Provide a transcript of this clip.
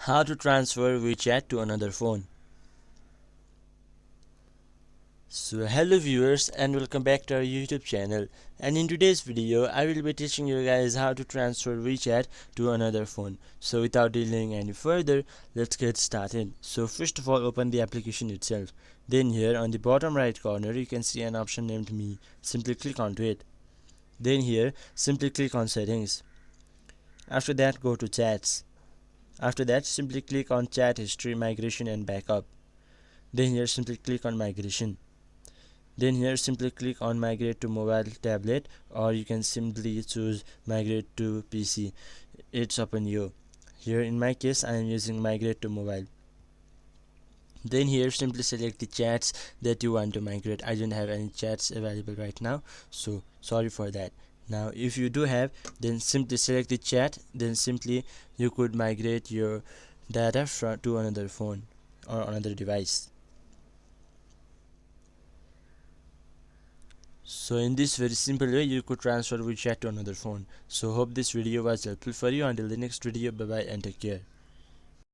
How to transfer WeChat to another phone. So hello viewers and welcome back to our YouTube channel, and in today's video I will be teaching you guys how to transfer WeChat to another phone. So without delaying any further, let's get started. So first of all, open the application itself. Then here on the bottom right corner you can see an option named Me. Simply click onto it. Then here simply click on Settings. After that go to Chats. After that simply click on Chat History, Migration and Backup. Then here simply click on Migration. Then here simply click on Migrate to Mobile Tablet, or you can simply choose Migrate to PC. It's up on you. Here in my case I am using Migrate to Mobile. Then here simply select the chats that you want to migrate. I don't have any chats available right now, so sorry for that. Now if you do have, then simply select the chat, then simply you could migrate your data to another phone or another device. So in this very simple way you could transfer WeChat to another phone. So hope this video was helpful for you. Until the next video, bye bye and take care.